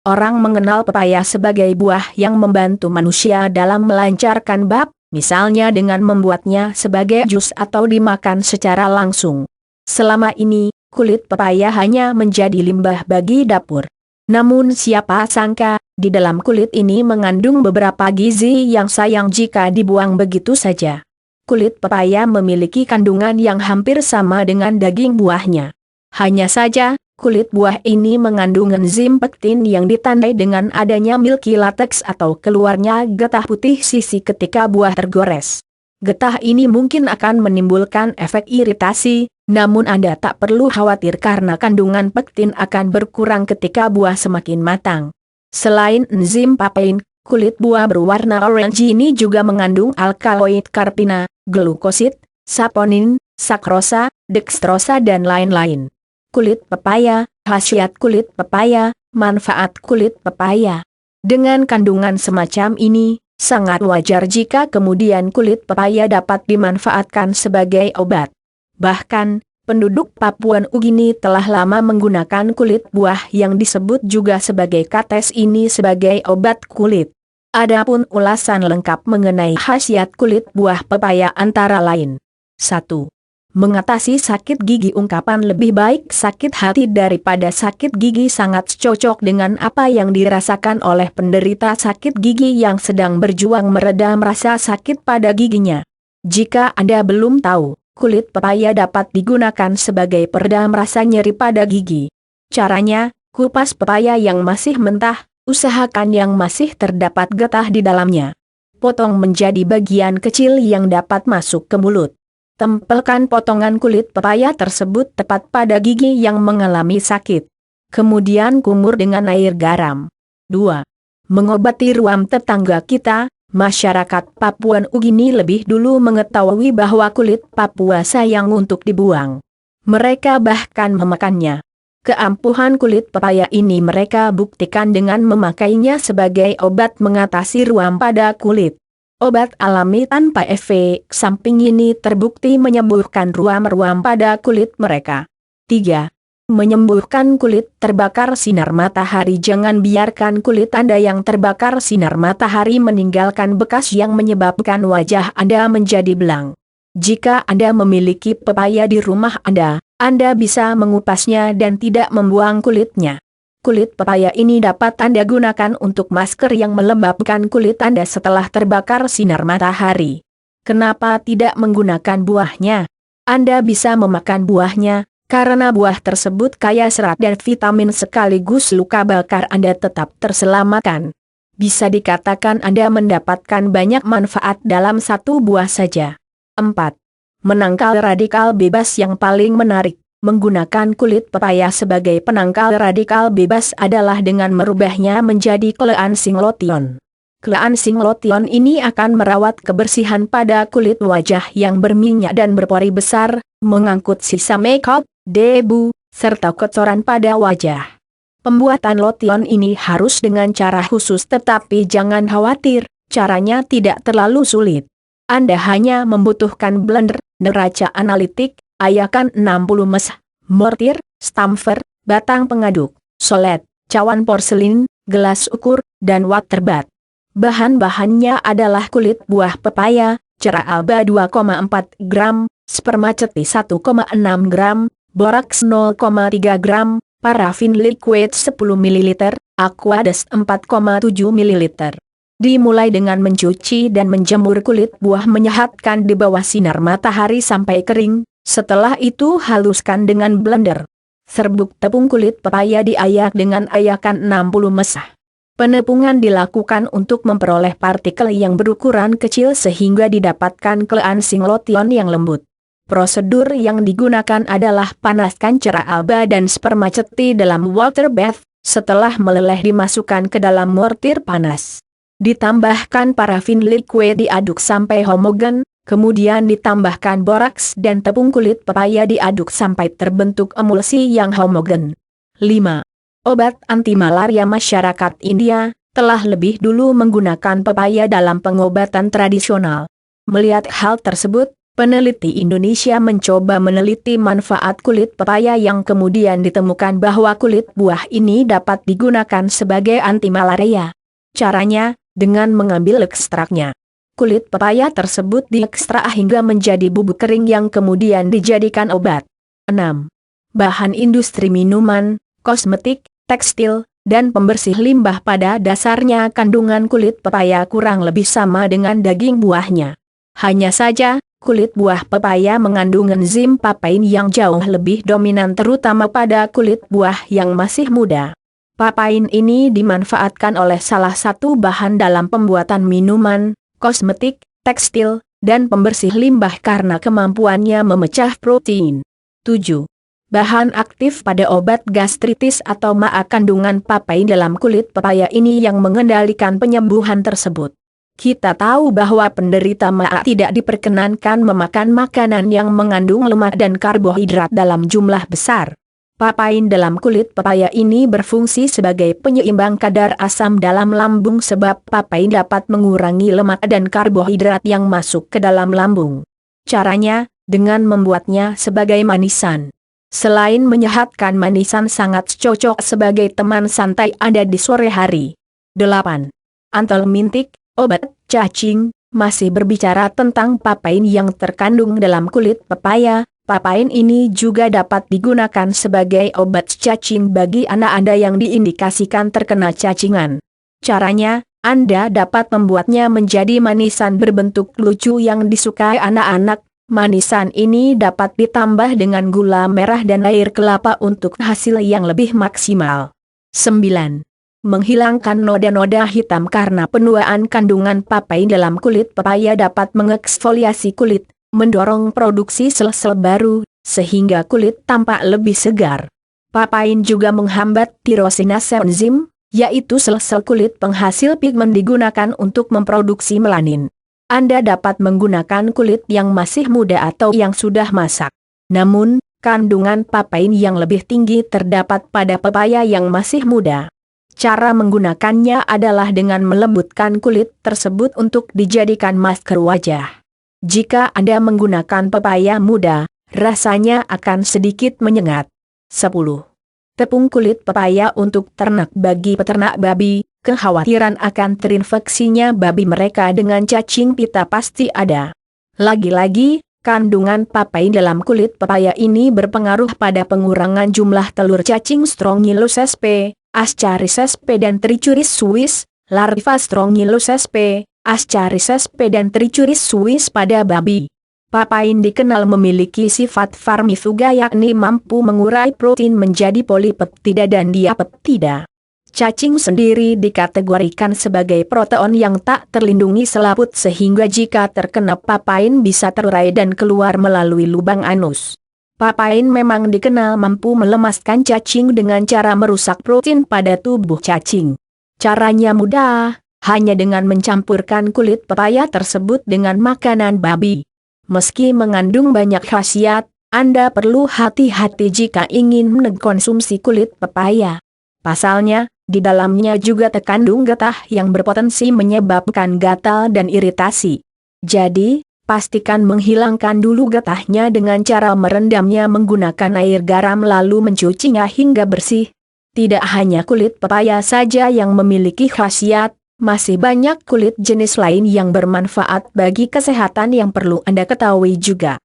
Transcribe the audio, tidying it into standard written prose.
Orang mengenal pepaya sebagai buah yang membantu manusia dalam melancarkan bab, misalnya dengan membuatnya sebagai jus atau dimakan secara langsung. Selama ini, kulit pepaya hanya menjadi limbah bagi dapur. Namun siapa sangka, di dalam kulit ini mengandung beberapa gizi yang sayang jika dibuang begitu saja. Kulit pepaya memiliki kandungan yang hampir sama dengan daging buahnya. Hanya saja, kulit buah ini mengandung enzim pektin yang ditandai dengan adanya milky latex atau keluarnya getah putih sisi ketika buah tergores. Getah ini mungkin akan menimbulkan efek iritasi, namun Anda tak perlu khawatir karena kandungan pektin akan berkurang ketika buah semakin matang. Selain enzim papain, kulit buah berwarna orange ini juga mengandung alkaloid karpina, glukosid, saponin, sakrosa, dextrosa dan lain-lain. Kulit pepaya, khasiat kulit pepaya, manfaat kulit pepaya. Dengan kandungan semacam ini, sangat wajar jika kemudian kulit pepaya dapat dimanfaatkan sebagai obat. Bahkan, penduduk Papua Nugini telah lama menggunakan kulit buah yang disebut juga sebagai kates ini sebagai obat kulit. Adapun ulasan lengkap mengenai khasiat kulit buah pepaya antara lain. 1. Mengatasi sakit gigi. Ungkapan lebih baik sakit hati daripada sakit gigi sangat cocok dengan apa yang dirasakan oleh penderita sakit gigi yang sedang berjuang meredam rasa sakit pada giginya. Jika Anda belum tahu, kulit pepaya dapat digunakan sebagai peredam rasa nyeri pada gigi. Caranya, kupas pepaya yang masih mentah, usahakan yang masih terdapat getah di dalamnya. Potong menjadi bagian kecil yang dapat masuk ke mulut. Tempelkan potongan kulit pepaya tersebut tepat pada gigi yang mengalami sakit. Kemudian kumur dengan air garam. 2. Mengobati ruam tetangga kita, masyarakat Papua Nugini lebih dulu mengetahui bahwa kulit Papua sayang untuk dibuang. Mereka bahkan memakannya. Keampuhan kulit pepaya ini mereka buktikan dengan memakainya sebagai obat mengatasi ruam pada kulit. Obat alami tanpa efek samping ini terbukti menyembuhkan ruam-ruam pada kulit mereka. 3. Menyembuhkan kulit terbakar sinar matahari. Jangan biarkan kulit Anda yang terbakar sinar matahari meninggalkan bekas yang menyebabkan wajah Anda menjadi belang. Jika Anda memiliki pepaya di rumah Anda bisa mengupasnya dan tidak membuang kulitnya. Kulit pepaya ini dapat Anda gunakan untuk masker yang melembabkan kulit Anda setelah terbakar sinar matahari. Kenapa tidak menggunakan buahnya? Anda bisa memakan buahnya, karena buah tersebut kaya serat dan vitamin sekaligus luka bakar Anda tetap terselamatkan. Bisa dikatakan Anda mendapatkan banyak manfaat dalam satu buah saja. 4. Menangkal radikal bebas. Yang paling menarik menggunakan kulit pepaya sebagai penangkal radikal bebas adalah dengan merubahnya menjadi cleansing lotion. Cleansing lotion ini akan merawat kebersihan pada kulit wajah yang berminyak dan berpori besar, mengangkut sisa makeup, debu, serta kotoran pada wajah. Pembuatan lotion ini harus dengan cara khusus tetapi jangan khawatir, caranya tidak terlalu sulit. Anda hanya membutuhkan blender, neraca analitik, ayakan 60 mes, mortir, stamper, batang pengaduk, solet, cawan porselin, gelas ukur, dan water bath. Bahan-bahannya adalah kulit buah pepaya, cera alba 2,4 gram, spermaceti 1,6 gram, boraks 0,3 gram, parafin liquid 10 ml, aquades 4,7 ml. Dimulai dengan mencuci dan menjemur kulit buah menyehatkan di bawah sinar matahari sampai kering, setelah itu haluskan dengan blender. Serbuk tepung kulit pepaya diayak dengan ayakan 60 mes. Penepungan dilakukan untuk memperoleh partikel yang berukuran kecil sehingga didapatkan cleansing lotion yang lembut. Prosedur yang digunakan adalah panaskan cera alba dan spermaceti dalam water bath, setelah meleleh dimasukkan ke dalam mortir panas. Ditambahkan parafin liquid diaduk sampai homogen, kemudian ditambahkan boraks dan tepung kulit pepaya diaduk sampai terbentuk emulsi yang homogen. 5. Obat anti malaria. Masyarakat India telah lebih dulu menggunakan pepaya dalam pengobatan tradisional. Melihat hal tersebut, Peneliti Indonesia mencoba meneliti manfaat kulit pepaya yang kemudian ditemukan bahwa kulit buah ini dapat digunakan sebagai anti malaria. Caranya, dengan mengambil ekstraknya. Kulit pepaya tersebut diekstrak hingga menjadi bubuk kering yang kemudian dijadikan obat. 6. Bahan industri minuman, kosmetik, tekstil, dan pembersih limbah pada dasarnya kandungan kulit pepaya kurang lebih sama dengan daging buahnya. Hanya saja, kulit buah pepaya mengandung enzim papain yang jauh lebih dominan terutama pada kulit buah yang masih muda. Papain ini dimanfaatkan oleh salah satu bahan dalam pembuatan minuman, kosmetik, tekstil, dan pembersih limbah karena kemampuannya memecah protein. 7. Bahan aktif pada obat gastritis atau MAA. Kandungan papain dalam kulit pepaya ini yang mengendalikan penyembuhan tersebut. Kita tahu bahwa penderita MAA tidak diperkenankan memakan makanan yang mengandung lemak dan karbohidrat dalam jumlah besar. Papain dalam kulit pepaya ini berfungsi sebagai penyeimbang kadar asam dalam lambung sebab papain dapat mengurangi lemak dan karbohidrat yang masuk ke dalam lambung. Caranya, dengan membuatnya sebagai manisan. Selain menyehatkan, manisan sangat cocok sebagai teman santai Anda di sore hari. 8. Antelmintik, obat cacing. Masih berbicara tentang papain yang terkandung dalam kulit pepaya. Papain ini juga dapat digunakan sebagai obat cacing bagi anak Anda yang diindikasikan terkena cacingan. Caranya, Anda dapat membuatnya menjadi manisan berbentuk lucu yang disukai anak-anak. Manisan ini dapat ditambah dengan gula merah dan air kelapa untuk hasil yang lebih maksimal. 9. Menghilangkan noda-noda hitam karena penuaan. Kandungan papain dalam kulit pepaya dapat mengeksfoliasi kulit, mendorong produksi sel-sel baru, sehingga kulit tampak lebih segar. Papain juga menghambat tirosinase enzim, yaitu sel-sel kulit penghasil pigmen digunakan untuk memproduksi melanin. Anda dapat menggunakan kulit yang masih muda atau yang sudah masak. Namun, kandungan papain yang lebih tinggi terdapat pada pepaya yang masih muda. Cara menggunakannya adalah dengan melembutkan kulit tersebut untuk dijadikan masker wajah. Jika Anda menggunakan pepaya muda, rasanya akan sedikit menyengat. 10. Tepung kulit pepaya untuk ternak. Bagi peternak babi, kekhawatiran akan terinfeksinya babi mereka dengan cacing pita pasti ada. Lagi-lagi, kandungan papain dalam kulit pepaya ini berpengaruh pada pengurangan jumlah telur cacing Strongylosis sp, Ascaris sp dan Trichuris suis, larva Strongylosis sp, Ascaris sp dan Trichuris suis pada babi. Papain dikenal memiliki sifat farmifuga yakni mampu mengurai protein menjadi polipeptida dan diapeptida. Cacing sendiri dikategorikan sebagai proteon yang tak terlindungi selaput sehingga jika terkena papain bisa terurai dan keluar melalui lubang anus. Papain memang dikenal mampu melemaskan cacing dengan cara merusak protein pada tubuh cacing. Caranya mudah, hanya dengan mencampurkan kulit pepaya tersebut dengan makanan babi. Meski mengandung banyak khasiat, Anda perlu hati-hati jika ingin mengkonsumsi kulit pepaya. Pasalnya, di dalamnya juga terkandung getah yang berpotensi menyebabkan gatal dan iritasi. Jadi, pastikan menghilangkan dulu getahnya dengan cara merendamnya menggunakan air garam lalu mencucinya hingga bersih. Tidak hanya kulit pepaya saja yang memiliki khasiat, masih banyak kulit jenis lain yang bermanfaat bagi kesehatan yang perlu Anda ketahui juga.